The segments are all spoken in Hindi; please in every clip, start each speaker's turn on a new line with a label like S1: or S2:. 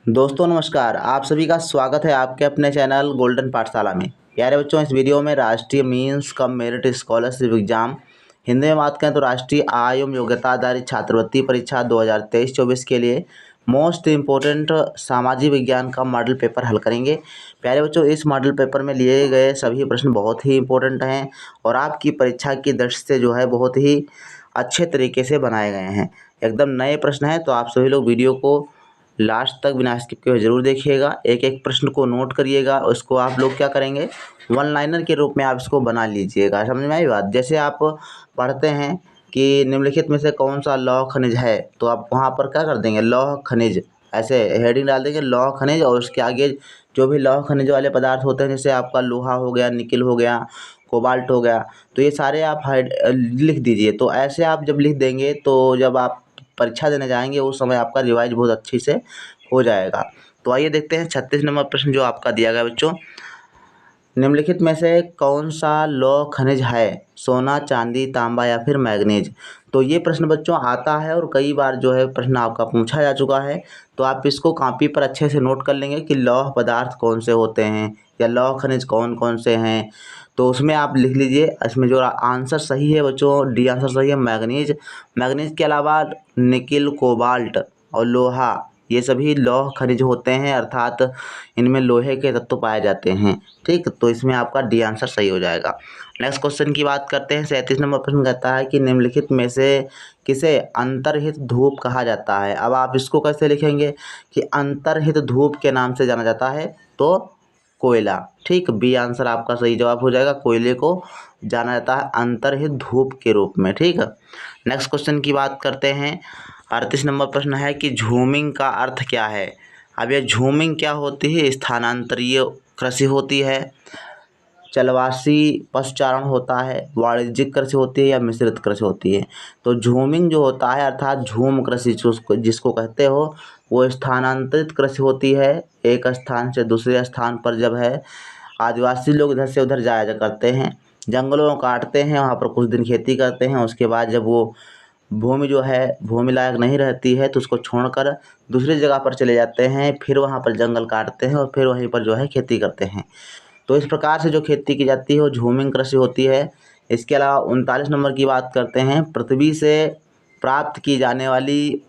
S1: दोस्तों नमस्कार, आप सभी का स्वागत है आपके अपने चैनल गोल्डन पाठशाला में। प्यारे बच्चों, इस वीडियो में राष्ट्रीय means cum merit scholarship exam Hindi में बात करें तो राष्ट्रीय आय एवं योग्यता आधारित छात्रवृत्ति परीक्षा 2023-24 के लिए मोस्ट इम्पोर्टेंट सामाजिक विज्ञान का मॉडल पेपर हल करेंगे। प्यारे बच्चों, इस मॉडल पेपर में लिए गए सभी प्रश्न बहुत ही इम्पोर्टेंट हैं और आपकी परीक्षा की दृष्टि से जो है बहुत ही अच्छे तरीके से बनाए गए हैं। एकदम नए प्रश्न हैं, तो आप सभी लोग वीडियो को लास्ट तक बिना स्किप किए जरूर देखिएगा। एक एक प्रश्न को नोट करिएगा, उसको आप लोग क्या करेंगे, वन लाइनर के रूप में आप इसको बना लीजिएगा। समझ में आई बात? जैसे आप पढ़ते हैं कि निम्नलिखित में से कौन सा लौह खनिज है, तो आप वहाँ पर क्या कर देंगे, लौह खनिज ऐसे हेडिंग डाल देंगे, लौह खनिज, और उसके आगे जो भी लौह खनिज वाले पदार्थ होते हैं, जैसे आपका लोहा हो गया, निकिल हो गया, कोबाल्ट हो गया, तो ये सारे आप लिख दीजिए। तो ऐसे आप जब लिख देंगे तो जब आप परीक्षा देने जाएंगे उस समय आपका रिवाइज बहुत अच्छी से हो जाएगा। तो आइए देखते हैं 36 नंबर प्रश्न जो आपका दिया गया बच्चों। निम्नलिखित में से कौन सा लौह खनिज है, सोना, चांदी, तांबा या फिर मैग्नीज। तो ये प्रश्न बच्चों आता है और कई बार जो है प्रश्न आपका पूछा जा चुका है। तो आप इसको कॉपी पर अच्छे से नोट कर लेंगे कि लौह पदार्थ कौन से होते हैं या लौह खनिज कौन कौन से हैं। तो उसमें आप लिख लीजिए, इसमें जो आंसर सही है बच्चों, डी आंसर सही है मैग्नीज। मैग्नीज के अलावा निकिल, कोबाल्ट और लोहा, ये सभी लौह खनिज होते हैं, अर्थात इनमें लोहे के तत्व पाए जाते हैं। ठीक, तो इसमें आपका डी आंसर सही हो जाएगा। नेक्स्ट क्वेश्चन की बात करते हैं। 37 नंबर प्रश्न कहता है कि निम्नलिखित में से किसे अंतर्हित धूप कहा जाता है। अब आप इसको कैसे लिखेंगे कि अंतर्हित धूप के नाम से जाना जाता है, तो कोयला। ठीक, बी आंसर आपका सही जवाब हो जाएगा। कोयले को जाना जाता है अंतर्हित धूप के रूप में। ठीक है, नेक्स्ट क्वेश्चन की बात करते हैं। 38 नंबर प्रश्न है कि झूमिंग का अर्थ क्या है। अब ये झूमिंग क्या होती है, स्थानांतरीय कृषि होती है, चलवासी पशुचारण होता है, वाणिज्यिक कृषि होती है या मिश्रित कृषि होती है। तो झूमिंग जो होता है अर्थात झूम कृषि जिसको कहते हो, वो स्थानांतरित कृषि होती है। एक स्थान से दूसरे स्थान पर जब है आदिवासी लोग इधर से उधर जाया करते हैं, जंगलों को काटते हैं, वहाँ पर कुछ दिन खेती करते हैं, उसके बाद जब वो भूमि जो है भूमि लायक नहीं रहती है तो उसको छोड़कर दूसरी जगह पर चले जाते हैं, फिर वहाँ पर जंगल काटते हैं और फिर वहीं पर जो है खेती करते हैं। तो इस प्रकार से जो खेती की जाती है वो झूमिंग कृषि होती है। इसके अलावा 39 नंबर की बात करते हैं। पृथ्वी से प्राप्त की जाने वाली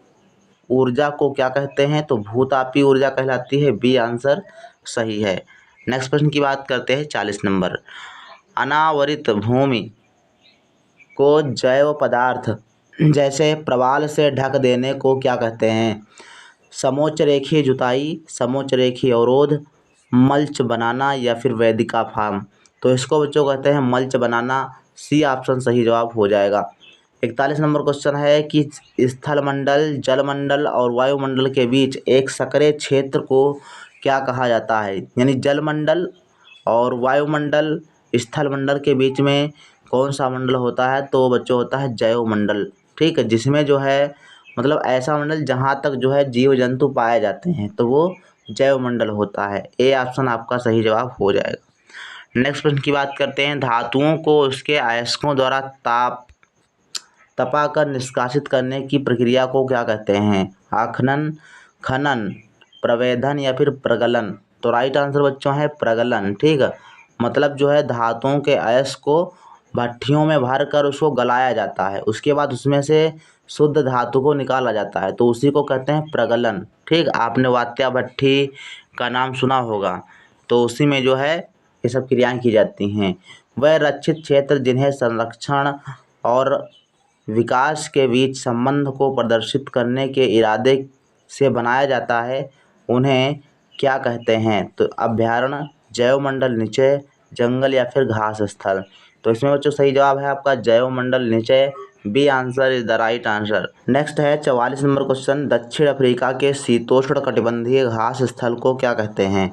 S1: ऊर्जा को क्या कहते हैं, तो भूतापीय ऊर्जा कहलाती है। बी आंसर सही है। नेक्स्ट प्रश्न की बात करते हैं 40 नंबर। अनावरित भूमि को जैव पदार्थ जैसे प्रवाल से ढक देने को क्या कहते हैं। समोच्च रेखीय जुताई, समोच्च रेखीय अवरोध, मल्च बनाना या फिर वेदिका फार्म। तो इसको बच्चों कहते हैं मल्च बनाना। सी ऑप्शन सही जवाब हो जाएगा। 41 नंबर क्वेश्चन है कि स्थल मंडल, जल मंडल और वायुमंडल के बीच एक सक्रिय क्षेत्र को क्या कहा जाता है। यानी जल मंडल और वायुमंडल, स्थल मंडल के बीच में कौन सा मंडल होता है, तो बच्चों होता है जैव मंडल। ठीक है, जिसमें जो है मतलब ऐसा मंडल जहाँ तक जो है जीव जंतु पाए जाते हैं, तो वो जैव मंडल होता है। ए ऑप्शन आपका सही जवाब हो जाएगा। नेक्स्ट प्रश्न की बात करते हैं। धातुओं को उसके अयस्कों द्वारा तपाकर निष्कासित करने की प्रक्रिया को क्या कहते हैं। आखनन, खनन, प्रवेधन या फिर प्रगलन। तो राइट आंसर बच्चों है प्रगलन। ठीक है, मतलब जो है धातुओं के अयस्क को भट्ठियों में भर कर उसको गलाया जाता है, उसके बाद उसमें से शुद्ध धातु को निकाला जाता है, तो उसी को कहते हैं प्रगलन। ठीक, आपने वात्या भट्ठी का नाम सुना होगा, तो उसी में जो है ये सब क्रियाएं की जाती हैं। वह रक्षित क्षेत्र जिन्हें संरक्षण और विकास के बीच संबंध को प्रदर्शित करने के इरादे से बनाया जाता है, उन्हें क्या कहते हैं। तो अभयारण्य, जैवमंडल निचय, जंगल या फिर घास स्थल। तो इसमें बच्चों सही जवाब है आपका जैवमंडल निचय। B answer is the right answer. Next है 44 नंबर क्वेश्चन। दक्षिण अफ्रीका के शीतोष्ण कटिबंधीय घास स्थल को क्या कहते हैं।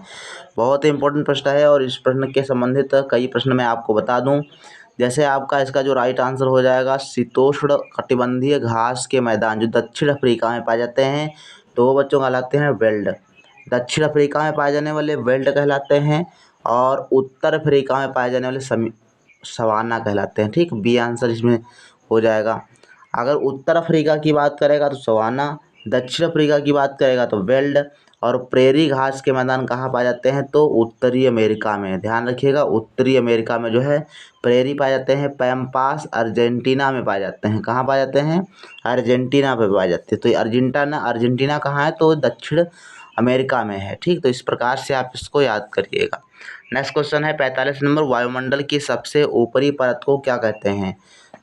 S1: बहुत ही इंपॉर्टेंट प्रश्न है और इस प्रश्न के संबंधित कई प्रश्न मैं आपको बता दूं। जैसे आपका इसका जो राइट आंसर हो जाएगा शीतोष्ण कटिबंधीय घास के मैदान जो दक्षिण अफ्रीका में पाए जाते हैं, तो वो बच्चों कहलाते हैं वेल्ड। दक्षिण अफ्रीका में पाए जाने वाले वेल्ड कहलाते हैं और उत्तर अफ्रीका में पाए जाने वाले सवाना कहलाते हैं। ठीक, बी आंसर इसमें हो जाएगा। अगर उत्तर अफ्रीका की बात करेगा तो सवाना, दक्षिण अफ्रीका की बात करेगा तो वेल्ड। और प्रेरी घास के मैदान कहाँ पाए जाते हैं तो उत्तरी अमेरिका में, ध्यान रखिएगा उत्तरी अमेरिका में जो है प्रेरी पाए जाते हैं। पैम्पास अर्जेंटीना में पाए जाते हैं, कहाँ पाए जाते हैं अर्जेंटीना पे पाए जाते हैं। तो ये अर्जेंटीना कहाँ है तो दक्षिण अमेरिका में है। ठीक, तो इस प्रकार से आप इसको याद करिएगा। नेक्स्ट क्वेश्चन है 45 नंबर, वायुमंडल की सबसे ऊपरी परत को क्या कहते हैं।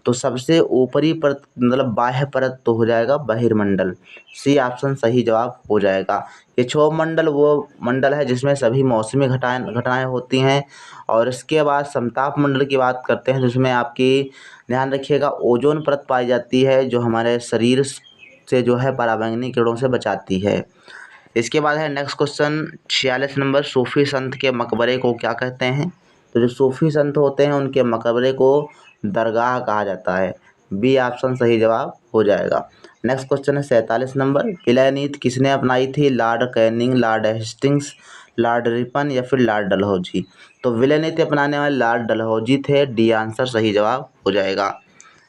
S1: तो सबसे ऊपरी परत मतलब बाह्य परत तो हो जाएगा बहिर्मंडल, सी ऑप्शन सही जवाब हो जाएगा। ये क्षोभ मंडल वो मंडल है जिसमें सभी मौसमी घटनाएं होती हैं। और इसके बाद समताप मंडल की बात करते हैं जिसमें आपकी ध्यान रखिएगा ओजोन परत पाई जाती है जो हमारे शरीर से जो है पराबैंगनी किरणों से बचाती है। इसके बाद है नेक्स्ट क्वेश्चन 46 नंबर, सूफी संत के मकबरे को क्या कहते हैं। तो जो सूफी संत होते हैं उनके मकबरे को दरगाह कहा जाता है, बी ऑप्शन सही जवाब हो जाएगा। नेक्स्ट क्वेश्चन है 47 नंबर, विलय नीति किसने अपनाई थी, Lord Canning, Lord Hastings, Lord Ripon या फिर लॉर्ड डलहौजी। तो विलय नीति अपनाने वाले लॉर्ड डलहौजी थे, डी आंसर सही जवाब हो जाएगा।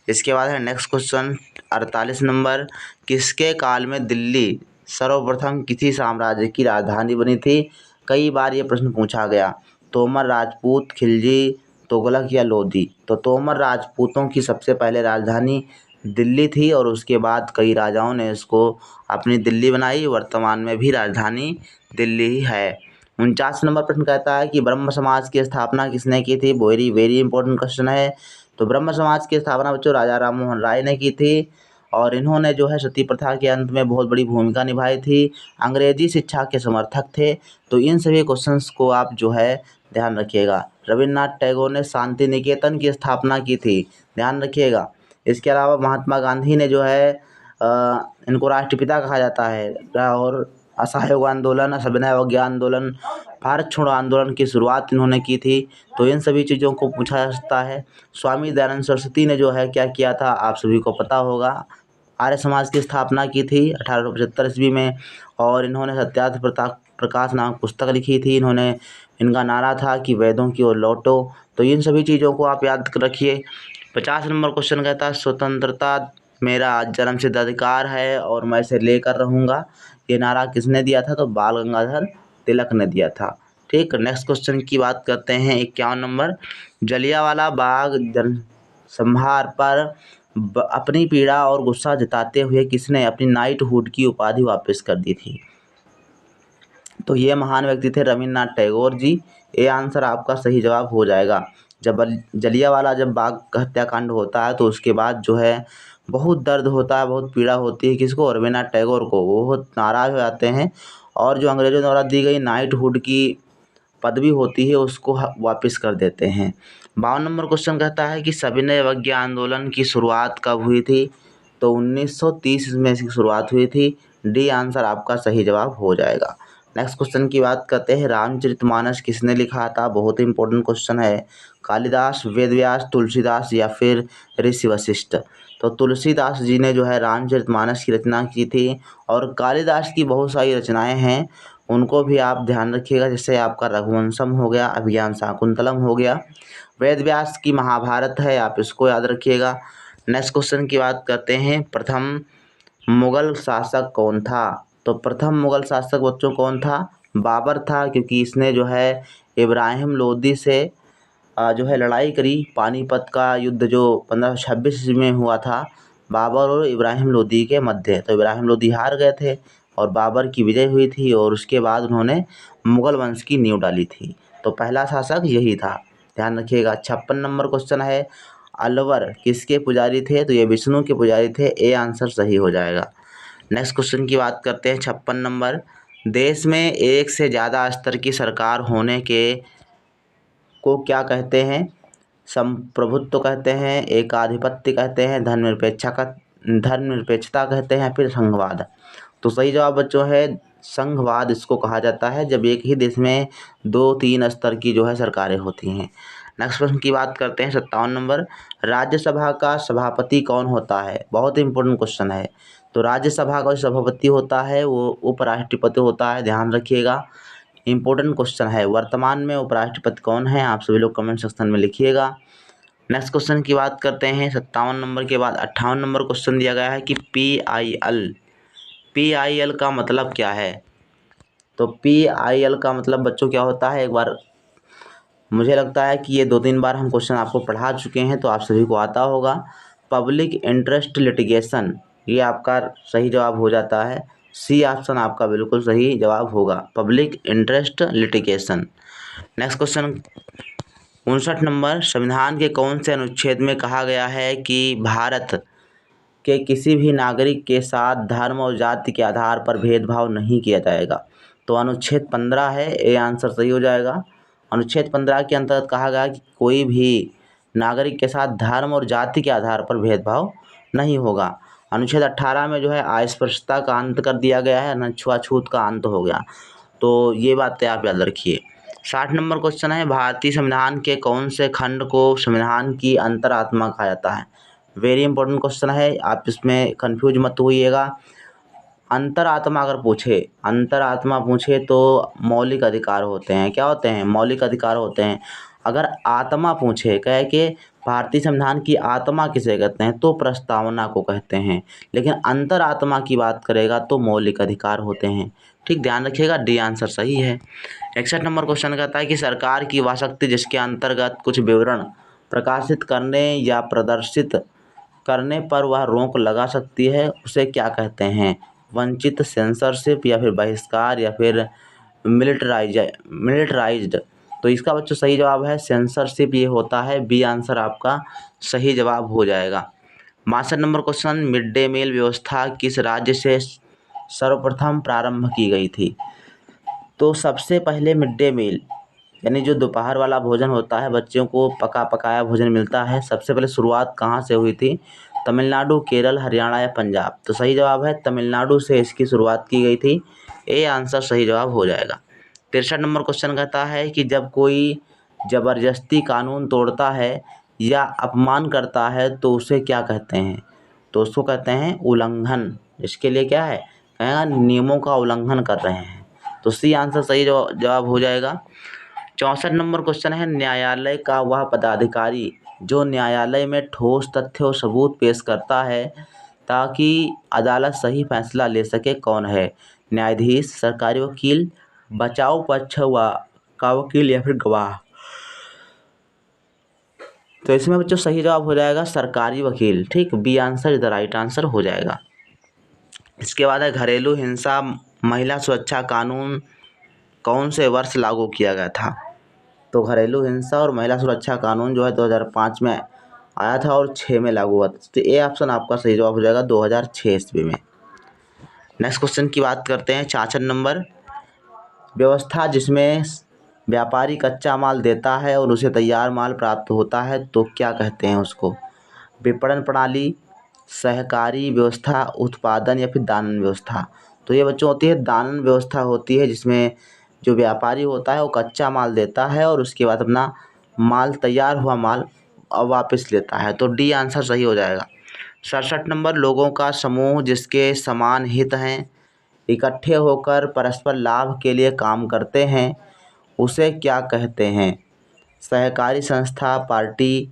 S1: इसके बाद है नेक्स्ट क्वेश्चन 48 नंबर, किसके काल में दिल्ली सर्वप्रथम किसी साम्राज्य की राजधानी बनी थी। कई बार ये प्रश्न पूछा गया, तोमर राजपूत, खिलजी, तुगलक या लोधी। तो तोमर राजपूतों की सबसे पहले राजधानी दिल्ली थी और उसके बाद कई राजाओं ने इसको अपनी दिल्ली बनाई, वर्तमान में भी राजधानी दिल्ली ही है। 49 नंबर प्रश्न कहता है कि ब्रह्म समाज की स्थापना किसने की थी। वेरी वेरी इंपॉर्टेंट क्वेश्चन है। तो ब्रह्म समाज की स्थापना बच्चों राजा राम मोहन राय ने की थी और इन्होंने जो है सती प्रथा के अंत में बहुत बड़ी भूमिका निभाई थी। अंग्रेजी शिक्षा के समर्थक थे। तो इन सभी क्वेश्चंस को आप जो है ध्यान रखिएगा। रविन्द्रनाथ टैगोर ने शांति निकेतन की स्थापना की थी, ध्यान रखिएगा। इसके अलावा महात्मा गांधी ने जो है इनको राष्ट्रपिता कहा जाता है। और असहयोग आंदोलन, सविनय अवज्ञा आंदोलन, भारत छोड़ो आंदोलन की शुरुआत इन्होंने की थी। तो इन सभी चीज़ों को पूछा जा सकता है। स्वामी दयानंद सरस्वती ने जो है क्या किया था आप सभी को पता होगा, आर्य समाज की स्थापना की थी 1875 ईस्वी में और इन्होंने सत्यार्थ प्रकाश नामक पुस्तक लिखी थी। इनका नारा था कि वेदों की ओर लौटो। तो इन सभी चीज़ों को आप याद रखिए। 50 नंबर क्वेश्चन कहता है स्वतंत्रता मेरा जन्मसिद्ध अधिकार है और मैं इसे लेकर रहूँगा। ये नारा किसने दिया था तो बाल गंगाधर तिलक ने दिया था। ठीक, नेक्स्ट क्वेश्चन की बात करते हैं 51 नंबर, जलियांवाला बाग जनसंहार पर अपनी पीड़ा और गुस्सा जताते हुए किसने अपनी नाइटहुड की उपाधि वापस कर दी थी। तो ये महान व्यक्ति थे रविन्द्रनाथ टैगोर जी। ये आंसर आपका सही जवाब हो जाएगा। जब जलियांवाला जब बाग हत्याकांड होता है तो उसके बाद जो है बहुत दर्द होता है, बहुत पीड़ा होती है किसको, रविन्द्रनाथ टैगोर को। वो बहुत नाराज हो जाते हैं और जो अंग्रेज़ों द्वारा दी गई नाइटहुड की पदवी होती है उसको वापस कर देते हैं। 52 नंबर क्वेश्चन कहता है कि सविनय अवज्ञा आंदोलन की शुरुआत कब हुई थी। तो 1930 में इसकी शुरुआत हुई थी, डी आंसर आपका सही जवाब हो जाएगा। नेक्स्ट क्वेश्चन की बात करते हैं रामचरितमानस किसने लिखा था, बहुत ही इंपॉर्टेंट क्वेश्चन है। कालिदास, वेदव्यास, तुलसीदास या फिर ऋषि वशिष्ठ। तो तुलसीदास जी ने जो है रामचरितमानस की रचना की थी और कालिदास की बहुत सारी रचनाएं हैं, उनको भी आप ध्यान रखिएगा। जैसे आपका रघुवंशम हो गया, अभिज्ञान शाकुंतलम हो गया। वेदव्यास की महाभारत है, आप इसको याद रखिएगा। नेक्स्ट क्वेश्चन की बात करते हैं प्रथम मुगल शासक कौन था। तो प्रथम मुगल शासक बच्चों कौन था, बाबर था, क्योंकि इसने जो है इब्राहिम लोदी से जो है लड़ाई करी। पानीपत का युद्ध जो 1526 ईस्वी में हुआ था बाबर और इब्राहिम लोदी के मध्य। तो इब्राहिम लोदी हार गए थे और बाबर की विजय हुई थी और उसके बाद उन्होंने मुगल वंश की नींव डाली थी। तो पहला शासक यही था, ध्यान रखिएगा। 56 नंबर क्वेश्चन है अलवर किसके पुजारी थे। तो ये विष्णु के पुजारी थे, ए आंसर सही हो जाएगा। नेक्स्ट क्वेश्चन की बात करते हैं 56 नंबर, देश में एक से ज़्यादा स्तर की सरकार होने के को क्या कहते हैं। संप्रभुत्व कहते हैं, एकाधिपत्य कहते हैं, धर्मनिरपेक्षता कहते हैं, फिर संघवाद। तो सही जवाब बच्चों है संघवाद इसको कहा जाता है जब एक ही देश में 2-3 स्तर की जो है सरकारें होती हैं। नेक्स्ट प्रश्न की बात करते हैं 57 नंबर, राज्यसभा का सभापति कौन होता है, बहुत इंपॉर्टेंट क्वेश्चन है। तो राज्यसभा का जो सभापति होता है वो उपराष्ट्रपति होता है, ध्यान रखिएगा, इंपॉर्टेंट क्वेश्चन है। वर्तमान में उपराष्ट्रपति कौन है आप सभी लोग कमेंट सेक्शन में लिखिएगा। नेक्स्ट क्वेश्चन की बात करते हैं 57 नंबर के बाद 58 नंबर क्वेश्चन दिया गया है कि PIL PIL का मतलब क्या है? तो PIL का मतलब बच्चों क्या होता है, एक बार मुझे लगता है कि ये 2-3 बार हम क्वेश्चन आपको पढ़ा चुके हैं तो आप सभी को आता होगा। पब्लिक इंटरेस्ट लिटिगेशन, ये आपका सही जवाब हो जाता है। सी ऑप्शन आपका बिल्कुल सही जवाब होगा, public interest litigation. Next question 59 number, संविधान के कौन से अनुच्छेद में कहा गया है कि भारत के किसी भी नागरिक के साथ धर्म और जाति के आधार पर भेदभाव नहीं किया जाएगा? तो अनुच्छेद 15 है, ये आंसर सही हो जाएगा। अनुच्छेद 15 के अंतर्गत कहा गया कि कोई भी नागरिक के साथ धर्म और जाति के आधार पर भेदभाव नहीं होगा। अनुच्छेद 18 में जो है अस्पृश्यता का अंत कर दिया गया है, न छुआछूत का अंत हो गया। तो ये बातें आप याद रखिए। 60 नंबर क्वेश्चन है, भारतीय संविधान के कौन से खंड को संविधान की अंतरात्मा कहा जाता है? वेरी इंपॉर्टेंट क्वेश्चन है, आप इसमें कंफ्यूज मत होइएगा। अंतरात्मा अगर अंतरात्मा पूछे तो मौलिक अधिकार होते हैं। क्या होते हैं? मौलिक अधिकार होते हैं। अगर आत्मा पूछे, कहे कि भारतीय संविधान की आत्मा किसे कहते हैं, तो प्रस्तावना को कहते हैं। लेकिन अंतरात्मा की बात करेगा तो मौलिक अधिकार होते हैं। ठीक, ध्यान रखिएगा, डी आंसर सही है। 61 नंबर क्वेश्चन कहता है कि सरकार की वह शक्ति जिसके अंतर्गत कुछ विवरण प्रकाशित करने या प्रदर्शित करने पर वह रोक लगा सकती है, उसे क्या कहते हैं? वंचित, सेंसरशिप, या फिर बहिष्कार, या फिर मिलिटराइज्ड। तो इसका बच्चों सही जवाब है सेंसरशिप, ये होता है। बी आंसर आपका सही जवाब हो जाएगा। 62 number question, mid day meal व्यवस्था किस राज्य से सर्वप्रथम प्रारंभ की गई थी? तो सबसे पहले मिड डे मील यानी जो दोपहर वाला भोजन होता है, बच्चों को पका पकाया भोजन मिलता है, सबसे पहले शुरुआत कहाँ से हुई थी? तमिलनाडु, केरल, हरियाणा या पंजाब? तो सही जवाब है तमिलनाडु से इसकी शुरुआत की गई थी। ए आंसर सही जवाब हो जाएगा। 63 नंबर क्वेश्चन कहता है कि जब कोई ज़बरदस्ती कानून तोड़ता है या अपमान करता है तो उसे क्या कहते हैं? तो उसको कहते हैं उल्लंघन। इसके लिए क्या है? कहेगा नियमों का उल्लंघन कर रहे हैं। तो सी आंसर सही जवाब हो जाएगा। 64 नंबर क्वेश्चन है, न्यायालय का वह पदाधिकारी जो न्यायालय में ठोस तथ्य और सबूत पेश करता है ताकि अदालत सही फैसला ले सके, कौन है? न्यायाधीश, सरकारी वकील, बचाव पक्ष का वकील, या फिर गवाह? तो इसमें बच्चों सही जवाब हो जाएगा सरकारी वकील। ठीक, B answer is the right answer हो जाएगा। इसके बाद है घरेलू हिंसा महिला सुरक्षा कानून कौन से वर्ष लागू किया गया था? तो घरेलू हिंसा और महिला सुरक्षा कानून जो है 2005 में आया था और 6 में लागू हुआ था। तो ए ऑप्शन आपका सही जवाब हो जाएगा 2006 ईस्वी में। नेक्स्ट क्वेश्चन की बात करते हैं 66 नंबर, व्यवस्था जिसमें व्यापारी कच्चा माल देता है और उसे तैयार माल प्राप्त होता है तो क्या कहते हैं उसको? विपणन प्रणाली, सहकारी व्यवस्था, उत्पादन, या फिर दानन व्यवस्था? तो ये बच्चों होती है दानन व्यवस्था होती है, जिसमें जो व्यापारी होता है वो कच्चा माल देता है और उसके बाद अपना माल, तैयार हुआ माल वापस लेता है। तो डी आंसर सही हो जाएगा। 67 नंबर, लोगों का समूह जिसके समान हित हैं, इकट्ठे होकर परस्पर लाभ के लिए काम करते हैं, उसे क्या कहते हैं? सहकारी संस्था, पार्टी,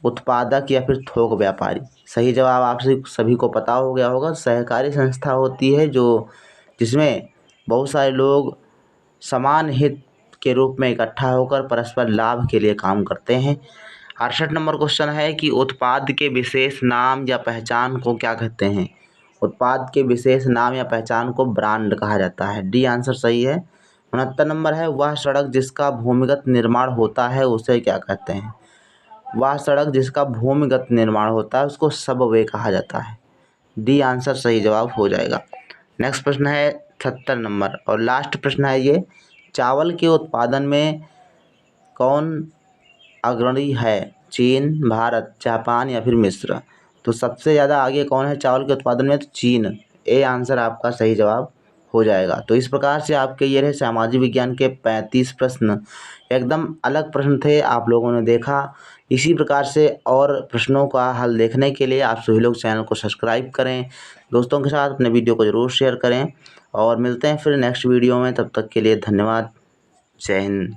S1: उत्पादक, या फिर थोक व्यापारी? सही जवाब आप सभी को पता हो गया होगा। सहकारी संस्था होती है जिसमें बहुत सारे लोग समान हित के रूप में इकट्ठा होकर परस्पर लाभ के लिए काम करते हैं। 68 नंबर क्वेश्चन है कि उत्पाद के विशेष नाम या पहचान को क्या कहते हैं? उत्पाद के विशेष नाम या पहचान को ब्रांड कहा जाता है। डी आंसर सही है। 69 नंबर है, वह सड़क जिसका भूमिगत निर्माण होता है उसे क्या कहते हैं? वह सड़क जिसका भूमिगत निर्माण होता है उसको सबवे कहा जाता है। डी आंसर सही जवाब हो जाएगा। नेक्स्ट प्रश्न है 76 नंबर और लास्ट प्रश्न है ये, चावल के उत्पादन में कौन अग्रणी है? चीन, भारत, जापान, या फिर मिस्र? तो सबसे ज़्यादा आगे कौन है चावल के उत्पादन में? तो चीन। ए आंसर आपका सही जवाब हो जाएगा। तो इस प्रकार से आपके ये रहे सामाजिक विज्ञान के 35 प्रश्न। एकदम अलग प्रश्न थे, आप लोगों ने देखा। इसी प्रकार से और प्रश्नों का हल देखने के लिए आप सभी लोग चैनल को सब्सक्राइब करें, दोस्तों के साथ अपने वीडियो को ज़रूर शेयर करें और मिलते हैं फिर नेक्स्ट वीडियो में। तब तक के लिए धन्यवाद। जय हिंद।